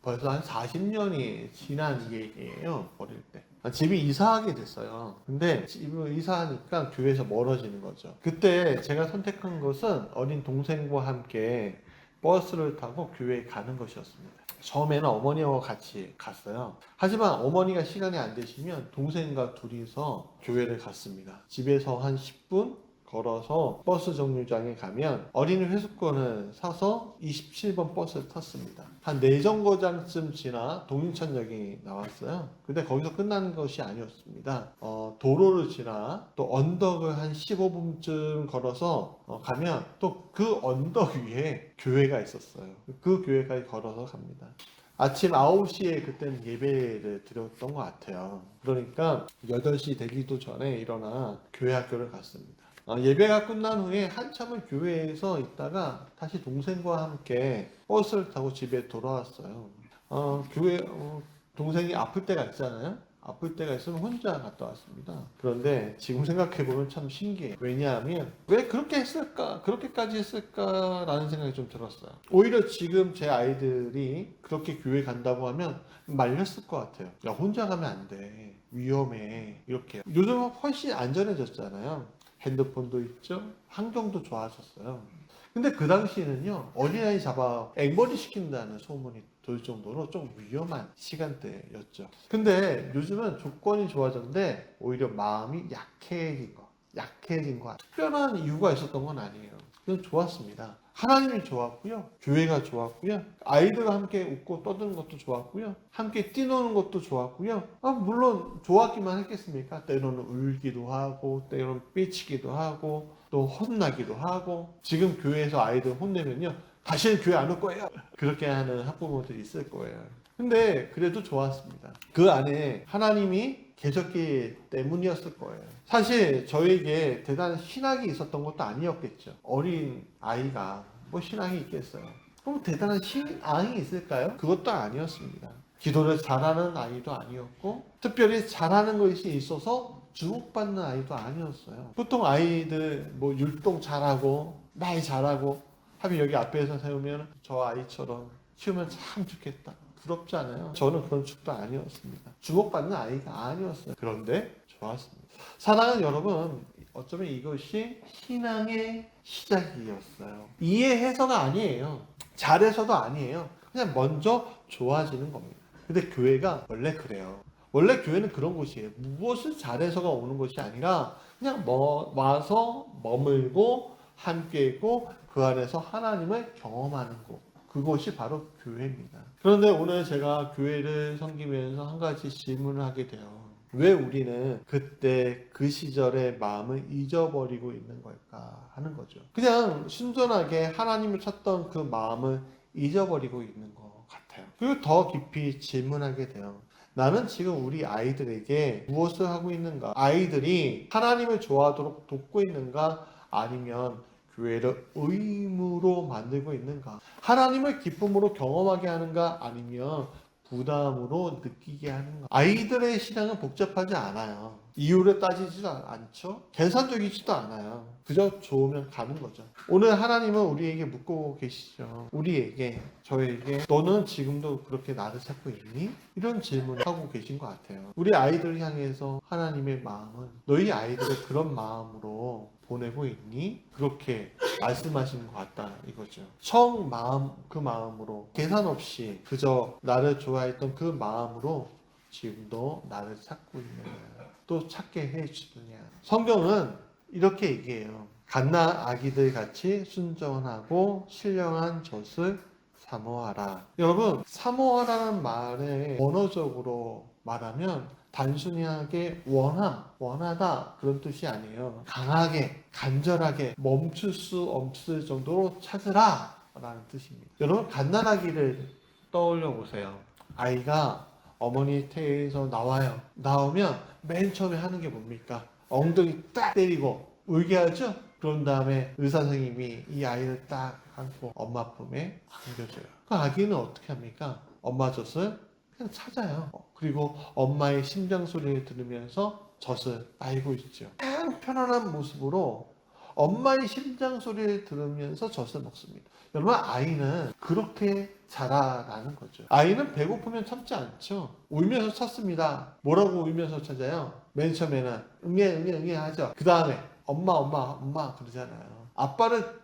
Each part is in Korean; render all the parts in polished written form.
벌써 한 40년이 지난 얘기예요. 어릴 때. 집이 이사하게 됐어요. 근데 집을 이사하니까 교회에서 멀어지는 거죠. 그때 제가 선택한 것은 어린 동생과 함께 버스를 타고 교회에 가는 것이었습니다. 처음에는 어머니와 같이 갔어요. 하지만 어머니가 시간이 안 되시면 동생과 둘이서 교회를 갔습니다. 집에서 한 10분 걸어서 버스 정류장에 가면 어린이 회수권을 사서 27번 버스를 탔습니다. 한 4정거장쯤 지나 동인천역이 나왔어요. 근데 거기서 끝나는 것이 아니었습니다. 도로를 지나 또 언덕을 한 15분쯤 걸어서 가면 또 그 언덕 위에 교회가 있었어요. 그 교회까지 걸어서 갑니다. 아침 9시에 그때는 예배를 드렸던 것 같아요. 그러니까 8시 되기도 전에 일어나 교회 학교를 갔습니다. 예배가 끝난 후에 한참을 교회에서 있다가 다시 동생과 함께 버스를 타고 집에 돌아왔어요. 교회 동생이 아플 때가 있잖아요. 아플 때가 있으면 혼자 갔다 왔습니다. 그런데 지금 생각해보면 참 신기해요. 왜냐하면 왜 그렇게 했을까? 그렇게까지 했을까라는 생각이 좀 들었어요. 오히려 지금 제 아이들이 그렇게 교회 간다고 하면 말렸을 것 같아요. 야, 혼자 가면 안 돼. 위험해. 이렇게. 요즘은 훨씬 안전해졌잖아요. 핸드폰도 있죠. 환경도 좋아졌어요. 근데 그 당시에는요, 어린아이 잡아 앵벌이 시킨다는 소문이 돌 정도로 좀 위험한 시간대였죠. 근데 요즘은 조건이 좋아졌는데 오히려 마음이 약해진 거. 특별한 이유가 있었던 건 아니에요. 그냥 좋았습니다. 하나님이 좋았고요. 교회가 좋았고요. 아이들과 함께 웃고 떠드는 것도 좋았고요. 함께 뛰노는 것도 좋았고요. 물론 좋았기만 했겠습니까? 때로는 울기도 하고 때로는 삐치기도 하고 또 혼나기도 하고 지금 교회에서 아이들 혼내면요. 다시는 교회 안 올 거예요. 그렇게 하는 학부모들이 있을 거예요. 근데 그래도 좋았습니다. 그 안에 하나님이 계셨기 때문이었을 거예요. 사실 저에게 대단한 신학이 있었던 것도 아니었겠죠. 어린 아이가 뭐 신앙이 있겠어요. 그럼 대단한 신앙이 있을까요? 그것도 아니었습니다. 기도를 잘하는 아이도 아니었고 특별히 잘하는 것이 있어서 주목받는 아이도 아니었어요. 보통 아이들 뭐 율동 잘하고 말 잘하고 하면 여기 앞에서 세우면 저 아이처럼 키우면 참 좋겠다. 부럽지 않아요? 저는 그런 축도 아니었습니다. 주목받는 아이가 아니었어요. 그런데 좋았습니다. 사랑하는 여러분, 어쩌면 이것이 신앙의 시작이었어요. 이해해서가 아니에요. 잘해서도 아니에요. 그냥 먼저 좋아지는 겁니다. 근데 교회가 원래 그래요. 원래 교회는 그런 곳이에요. 무엇을 잘해서가 오는 것이 아니라 그냥 와서 머물고 함께 있고 그 안에서 하나님을 경험하는 곳. 그것이 바로 교회입니다. 그런데 오늘 제가 교회를 섬기면서 한 가지 질문을 하게 돼요. 왜 우리는 그때 그 시절의 마음을 잊어버리고 있는 걸까 하는 거죠. 그냥 순전하게 하나님을 찾던 그 마음을 잊어버리고 있는 것 같아요. 그리고 더 깊이 질문하게 돼요. 나는 지금 우리 아이들에게 무엇을 하고 있는가? 아이들이 하나님을 좋아하도록 돕고 있는가? 아니면 교회를 의무로 만들고 있는가? 하나님을 기쁨으로 경험하게 하는가? 아니면 부담으로 느끼게 하는가? 아이들의 신앙은 복잡하지 않아요. 이유를 따지지도 않죠. 계산적이지도 않아요. 그저 좋으면 가는 거죠. 오늘 하나님은 우리에게 묻고 계시죠. 우리에게, 저에게 너는 지금도 그렇게 나를 찾고 있니? 이런 질문을 하고 계신 것 같아요. 우리 아이들을 향해서 하나님의 마음은 너희 아이들을 그런 마음으로 보내고 있니? 그렇게 말씀하시는 것 같다 이거죠. 처음 그 마음으로 계산 없이 그저 나를 좋아했던 그 마음으로 지금도 나를 찾고 있느냐 또 찾게 해주느냐. 성경은 이렇게 얘기해요. 갓난 아기들 같이 순전하고 신령한 젖을 사모하라. 여러분, 사모하라는 말에 언어적으로 말하면 단순하게 원하다 그런 뜻이 아니에요. 강하게, 간절하게 멈출 수 없을 정도로 찾으라 라는 뜻입니다. 여러분, 갓난아기를 떠올려 보세요. 아이가 어머니 태에서 나와요. 나오면 맨 처음에 하는 게 뭡니까? 엉덩이 딱 때리고 울게 하죠? 그런 다음에 의사 선생님이 이 아이를 딱 안고 엄마 품에 안겨줘요. 그 아기는 어떻게 합니까? 엄마 젖을 그냥 찾아요. 그리고 엄마의 심장 소리를 들으면서 젖을 알고 있죠. 가장 편안한 모습으로 엄마의 심장 소리를 들으면서 젖을 먹습니다. 여러분, 아이는 그렇게 자라나는 거죠. 아이는 배고프면 참지 않죠. 울면서 찾습니다. 뭐라고 울면서 찾아요? 맨 처음에는 응애 하죠. 그 다음에 엄마 그러잖아요. 아빠를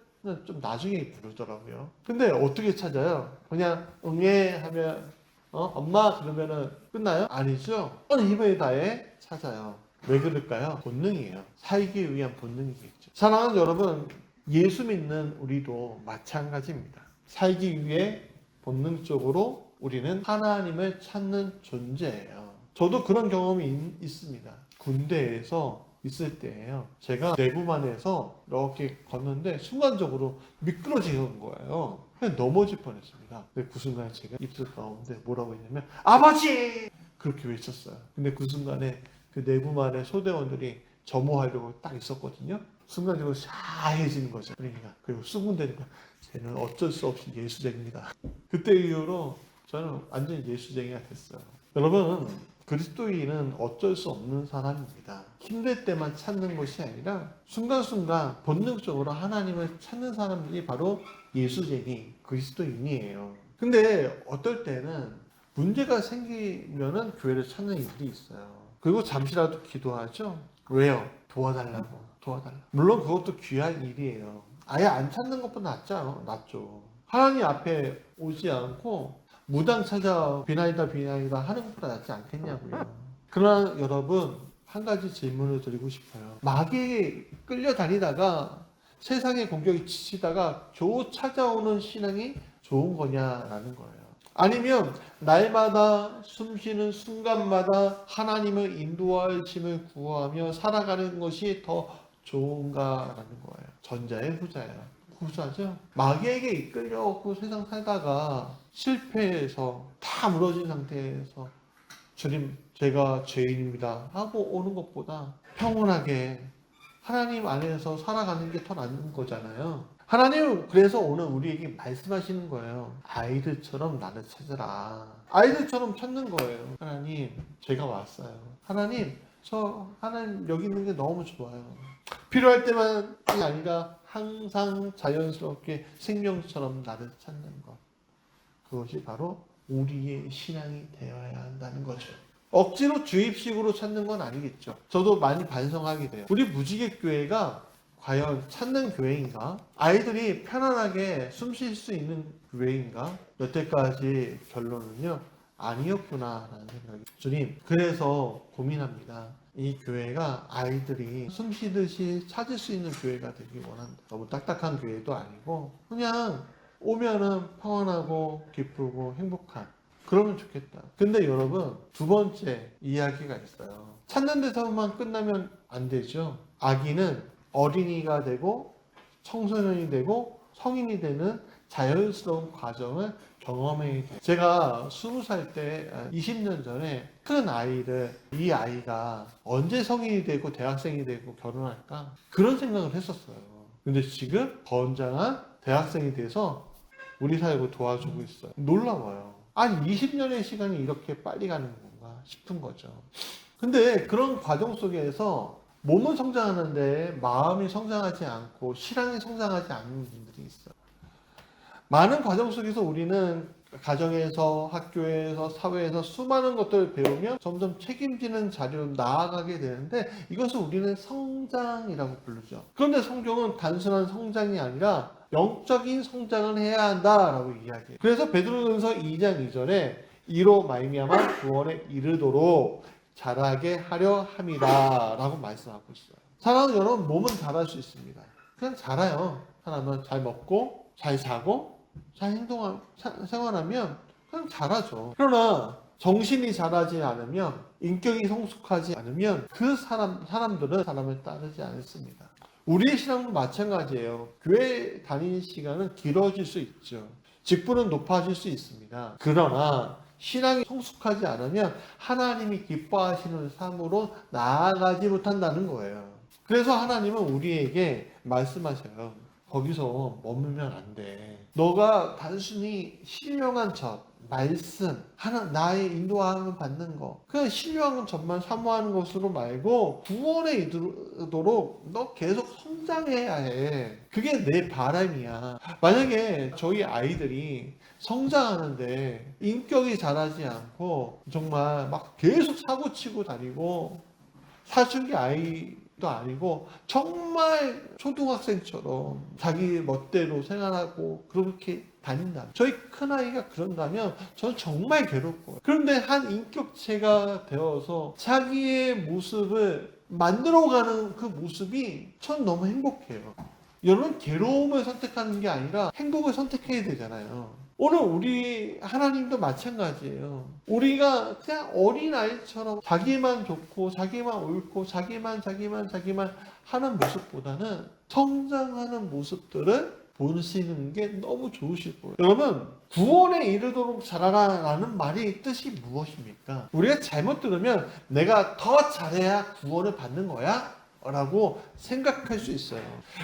좀 나중에 부르더라고요. 근데 어떻게 찾아요? 그냥 응애 하면 엄마 그러면은 끝나요? 아니죠. 입에 다해 찾아요. 왜 그럴까요? 본능이에요. 살기 위한 본능이겠죠. 사랑하는 여러분, 예수 믿는 우리도 마찬가지입니다. 살기 위해 본능적으로 우리는 하나님을 찾는 존재예요. 저도 그런 경험이 있습니다. 군대에서 있을 때예요. 제가 내부만에서 이렇게 걷는데 순간적으로 미끄러지는 거예요. 그냥 넘어질 뻔했습니다. 근데 그 순간에 제가 입술 가운데 뭐라고 했냐면 아버지! 그렇게 외쳤어요. 근데 그 순간에 그 내부만의 소대원들이 점호하려고 딱 있었거든요. 순간적으로 샤해지는 거죠. 그러니까 그리고 수군대니까 쟤는 어쩔 수 없이 예수쟁이다. 그때 이후로 저는 완전히 예수쟁이가 됐어요. 여러분, 그리스도인은 어쩔 수 없는 사람입니다. 힘들 때만 찾는 것이 아니라 순간순간 본능적으로 하나님을 찾는 사람들이 바로 예수쟁이, 그리스도인이에요. 근데 어떨 때는 문제가 생기면은 교회를 찾는 일이 있어요. 그리고 잠시라도 기도하죠. 왜요? 도와달라고. 물론 그것도 귀한 일이에요. 아예 안 찾는 것보다 낫죠. 하나님 앞에 오지 않고 무당 찾아 비나이다 하는 것보다 낫지 않겠냐고요. 그러나 여러분, 한 가지 질문을 드리고 싶어요. 마귀에 끌려다니다가 세상의 공격에 지치다가 겨우 찾아오는 신앙이 좋은 거냐라는 거예요. 아니면 날마다 숨쉬는 순간마다 하나님의 인도하심을 구하며 살아가는 것이 더 좋은가라는 거예요. 전자의 후자예요. 후자죠. 마귀에게 이끌려고 세상 살다가 실패해서 다 무너진 상태에서 주님 제가 죄인입니다 하고 오는 것보다 평온하게 하나님 안에서 살아가는 게 더 낫는 거잖아요. 하나님 그래서 오늘 우리에게 말씀하시는 거예요. 아이들처럼 나를 찾으라. 아이들처럼 찾는 거예요. 하나님 제가 왔어요. 하나님 하나님 여기 있는 게 너무 좋아요. 필요할 때만이 아니라 항상 자연스럽게 생명처럼 나를 찾는 것. 그것이 바로 우리의 신앙이 되어야 한다는 거죠. 억지로 주입식으로 찾는 건 아니겠죠. 저도 많이 반성하게 돼요. 우리 무지개교회가 과연 찾는 교회인가? 아이들이 편안하게 숨 쉴 수 있는 교회인가? 여태까지 결론은요, 아니었구나라는 생각이. 주님, 그래서 고민합니다. 이 교회가 아이들이 숨 쉬듯이 찾을 수 있는 교회가 되길 원합니다. 너무 딱딱한 교회도 아니고 그냥 오면은 평안하고 기쁘고 행복한, 그러면 좋겠다. 근데 여러분, 두 번째 이야기가 있어요. 찾는 데서만 끝나면 안 되죠. 아기는 어린이가 되고 청소년이 되고 성인이 되는 자연스러운 과정을 경험해야 돼요. 제가 20살 때 20년 전에 큰 아이를, 이 아이가 언제 성인이 되고 대학생이 되고 결혼할까? 그런 생각을 했었어요. 근데 지금 건장한 대학생이 돼서 우리 사역을 도와주고 있어요. 놀라워요. 아니 20년의 시간이 이렇게 빨리 가는 건가 싶은 거죠. 근데 그런 과정 속에서 몸은 성장하는데 마음이 성장하지 않고 신앙이 성장하지 않는 분들이 있어요. 많은 과정 속에서 우리는 가정에서, 학교에서, 사회에서 수많은 것들을 배우며 점점 책임지는 자리로 나아가게 되는데 이것을 우리는 성장이라고 부르죠. 그런데 성경은 단순한 성장이 아니라 영적인 성장을 해야 한다라고 이야기해요. 그래서 베드로전서 2장 2절에 이로 말미암아 구원에 이르도록 자라게 하려 함이다 라고 말씀하고 있어요. 사랑하는 여러분, 몸은 자랄 수 있습니다. 그냥 자라요. 사람은 잘 먹고 잘 자고 잘 생활하면 그냥 자라죠. 그러나 정신이 자라지 않으면, 인격이 성숙하지 않으면 그 사람들은 사람을 따르지 않습니다. 우리의 신앙도 마찬가지예요. 교회 다니는 시간은 길어질 수 있죠. 직분은 높아질 수 있습니다. 그러나 신앙이 성숙하지 않으면 하나님이 기뻐하시는 삶으로 나아가지 못한다는 거예요. 그래서 하나님은 우리에게 말씀하셔요. 거기서 머물면 안 돼. 너가 단순히 신령한 것, 말씀, 나의 인도함을 받는 것, 그 신령한 것만 사모하는 것으로 말고 구원에 이르도록 너 계속 성장해야 해. 그게 내 바람이야. 만약에 저희 아이들이 성장하는데 인격이 자라지 않고 정말 막 계속 사고 치고 다니고 사춘기 아이도 아니고 정말 초등학생처럼 자기 멋대로 생활하고 그렇게 다닌다. 저희 큰아이가 그런다면 저는 정말 괴롭고요. 그런데 한 인격체가 되어서 자기의 모습을 만들어가는 그 모습이 전 너무 행복해요. 여러분, 괴로움을 선택하는 게 아니라 행복을 선택해야 되잖아요. 오늘 우리 하나님도 마찬가지예요. 우리가 그냥 어린아이처럼 자기만 좋고 자기만 옳고 자기만 하는 모습보다는 성장하는 모습들을 보시는 게 너무 좋으실 거예요. 여러분, 구원에 이르도록 자라라는 말이 뜻이 무엇입니까? 우리가 잘못 들으면 내가 더 잘해야 구원을 받는 거야? 라고 생각할 수 있어요.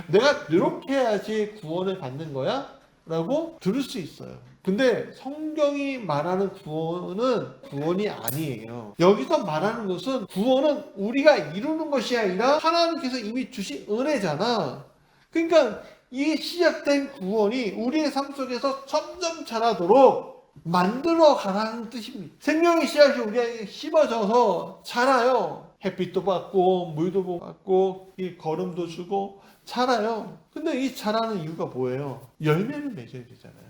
내가 이렇게 해야지 구원을 받는 거야? 라고 들을 수 있어요. 근데 성경이 말하는 구원은 구원이 아니에요. 여기서 말하는 것은 구원은 우리가 이루는 것이 아니라 하나님께서 이미 주신 은혜잖아. 그러니까 이 시작된 구원이 우리의 삶 속에서 점점 자라도록 만들어 가라는 뜻입니다. 생명의 씨앗이 우리에게 심어져서 자라요. 햇빛도 받고 물도 받고 이 거름도 주고 자라요. 근데 이 자라는 이유가 뭐예요? 열매를 맺어야 되잖아요.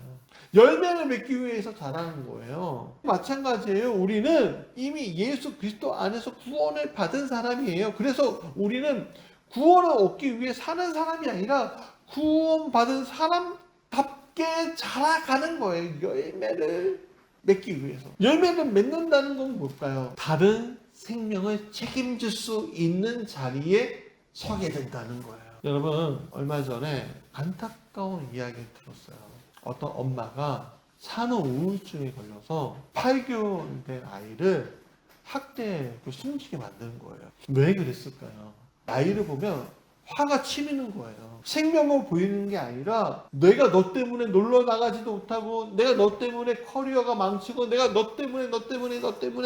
열매를 맺기 위해서 자라는 거예요. 마찬가지예요. 우리는 이미 예수 그리스도 안에서 구원을 받은 사람이에요. 그래서 우리는 구원을 얻기 위해 사는 사람이 아니라 구원받은 사람답게 자라가는 거예요. 열매를 맺기 위해서. 열매를 맺는다는 건 뭘까요? 다른 생명을 책임질 수 있는 자리에 서게 된다는 거예요. 여러분, 얼마 전에 안타까운 이야기를 들었어요. 어떤 엄마가 산후 우울증에 걸려서 8개월 된 아이를 학대하고 숨지게 만드는 거예요. 왜 그랬을까요? 아이를 보면 화가 치미는 거예요. 생명을 보이는 게 아니라 내가 너 때문에 놀러 나가지도 못하고 내가 너 때문에 커리어가 망치고 내가 너 때문에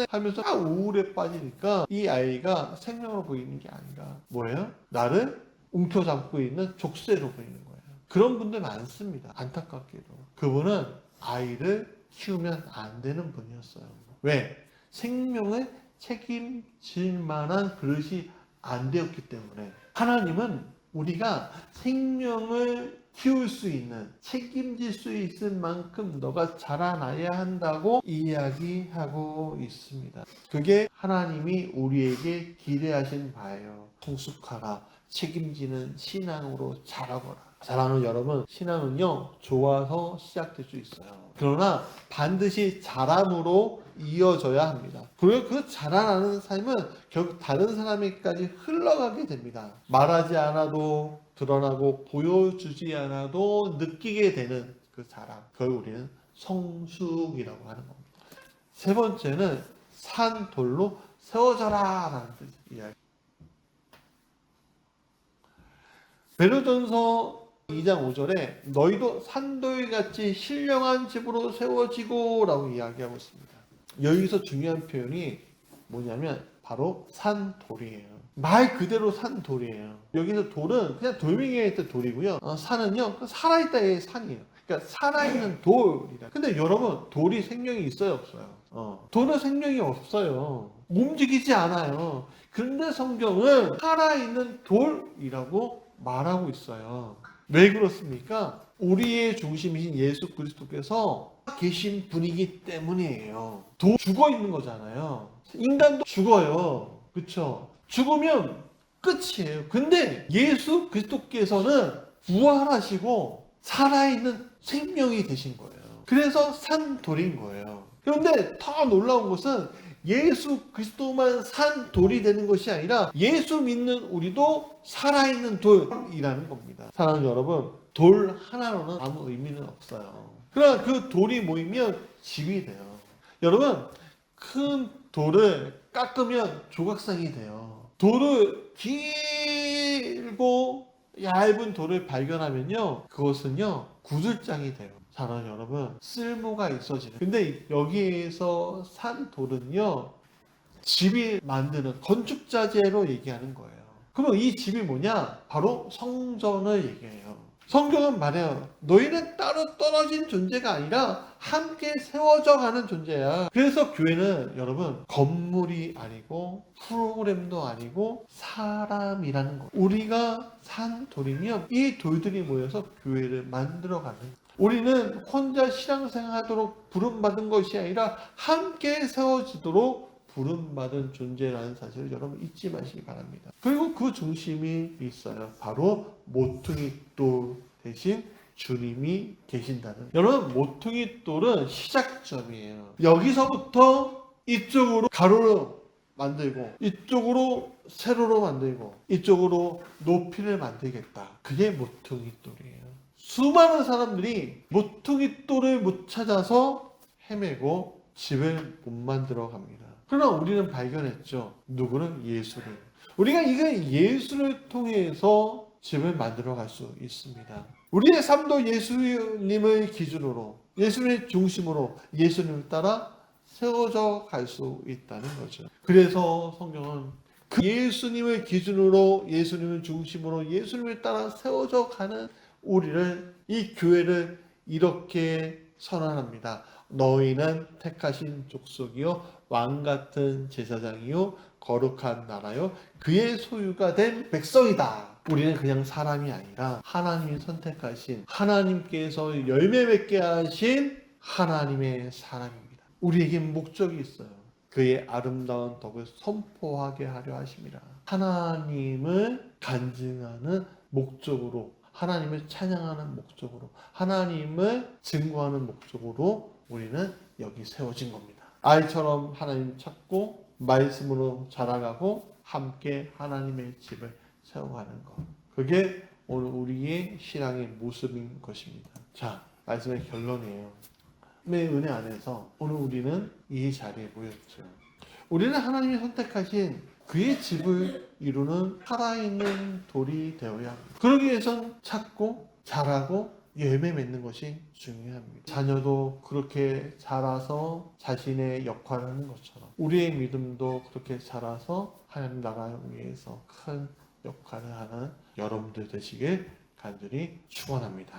하면서 다 우울에 빠지니까 이 아이가 생명을 보이는 게 아니라 뭐예요? 나를 움켜잡고 있는 족쇄로 보이는 거예요. 그런 분들 많습니다. 안타깝게도. 그분은 아이를 키우면 안 되는 분이었어요. 왜? 생명을 책임질 만한 그릇이 안 되었기 때문에. 하나님은 우리가 생명을 키울 수 있는, 책임질 수 있을 만큼 너가 자라나야 한다고 이야기하고 있습니다. 그게 하나님이 우리에게 기대하신 바예요. 성숙하라, 책임지는 신앙으로 자라거라. 사랑하는 여러분, 신앙은요 좋아서 시작될 수 있어요. 그러나 반드시 자람으로 이어져야 합니다. 그리고 그 자라나는 삶은 결국 다른 사람에게까지 흘러가게 됩니다. 말하지 않아도 드러나고 보여주지 않아도 느끼게 되는 그 자람, 그걸 우리는 성숙이라고 하는 겁니다. 세 번째는 산 돌로 세워져라 라는 뜻이에요. 베드로전서 2장 5절에 너희도 산돌같이 신령한 집으로 세워지고 라고 이야기하고 있습니다. 여기서 중요한 표현이 뭐냐면 바로 산돌이에요. 말 그대로 산돌이에요. 여기서 돌은 그냥 돌멩이에 있던 돌이고요. 산은요 살아있다의 산이에요. 그러니까 살아있는 돌이다. 근데 여러분, 돌이 생명이 있어요 없어요? 돌은 생명이 없어요. 움직이지 않아요. 그런데 성경은 살아있는 돌이라고 말하고 있어요. 왜 그렇습니까? 우리의 중심이신 예수 그리스도께서 계신 분이기 때문이에요. 죽어 있는 거잖아요. 인간도 죽어요. 그렇죠? 죽으면 끝이에요. 근데 예수 그리스도께서는 부활하시고 살아있는 생명이 되신 거예요. 그래서 산돌인 거예요. 그런데 더 놀라운 것은 예수 그리스도만 산 돌이 되는 것이 아니라 예수 믿는 우리도 살아있는 돌이라는 겁니다. 사랑하는 여러분, 돌 하나로는 아무 의미는 없어요. 그러나 그 돌이 모이면 집이 돼요. 여러분, 큰 돌을 깎으면 조각상이 돼요. 돌을 길고 얇은 돌을 발견하면요, 그것은요 구슬장이 돼요. 사랑하는 여러분, 쓸모가 있어지는. 근데 여기에서 산 돌은요 집이 만드는 건축자재로 얘기하는 거예요. 그럼 이 집이 뭐냐? 바로 성전을 얘기해요. 성경은 말해요. 너희는 따로 떨어진 존재가 아니라 함께 세워져 가는 존재야. 그래서 교회는 여러분 건물이 아니고 프로그램도 아니고 사람이라는 거. 우리가 산 돌이면 이 돌들이 모여서 교회를 만들어가는 거예요. 우리는 혼자 신앙생활하도록 부름받은 것이 아니라 함께 세워지도록 부름받은 존재라는 사실을 여러분 잊지 마시기 바랍니다. 그리고 그 중심이 있어요. 바로 모퉁이 돌 대신 주님이 계신다는. 여러분 모퉁이 돌은 시작점이에요. 여기서부터 이쪽으로 가로로 만들고 이쪽으로 세로로 만들고 이쪽으로 높이를 만들겠다. 그게 모퉁이 돌이에요. 수많은 사람들이 모퉁이 돌을 못 찾아서 헤매고 집을 못 만들어 갑니다. 그러나 우리는 발견했죠. 누구는? 예수를. 우리가 이거 예수를 통해서 집을 만들어 갈 수 있습니다. 우리의 삶도 예수님을 기준으로, 예수님의 중심으로, 예수님을 따라 세워져 갈 수 있다는 거죠. 그래서 성경은 그 예수님을 기준으로, 예수님을 중심으로, 예수님을 따라 세워져 가는 우리를, 이 교회를 이렇게 선언합니다. 너희는 택하신 족속이요 왕같은 제사장이요 거룩한 나라요 그의 소유가 된 백성이다. 우리는 그냥 사람이 아니라 하나님이 선택하신, 하나님께서 열매 맺게 하신 하나님의 사람입니다. 우리에게 목적이 있어요. 그의 아름다운 덕을 선포하게 하려 하심이라. 하나님을 간증하는 목적으로, 하나님을 찬양하는 목적으로, 하나님을 증거하는 목적으로 우리는 여기 세워진 겁니다. 아이처럼 하나님 찾고 말씀으로 자라가고 함께 하나님의 집을 세워가는 것. 그게 오늘 우리의 신앙의 모습인 것입니다. 자, 말씀의 결론이에요. 은혜 안에서 오늘 우리는 이 자리에 모였죠. 우리는 하나님이 선택하신 그의 집을 이루는 살아있는 돌이 되어야 합니다. 그러기 위해선 찾고 자라고 열매 맺는 것이 중요합니다. 자녀도 그렇게 자라서 자신의 역할을 하는 것처럼 우리의 믿음도 그렇게 자라서 하나님 나라를 위해서 큰 역할을 하는 여러분들 되시길 간절히 축원합니다.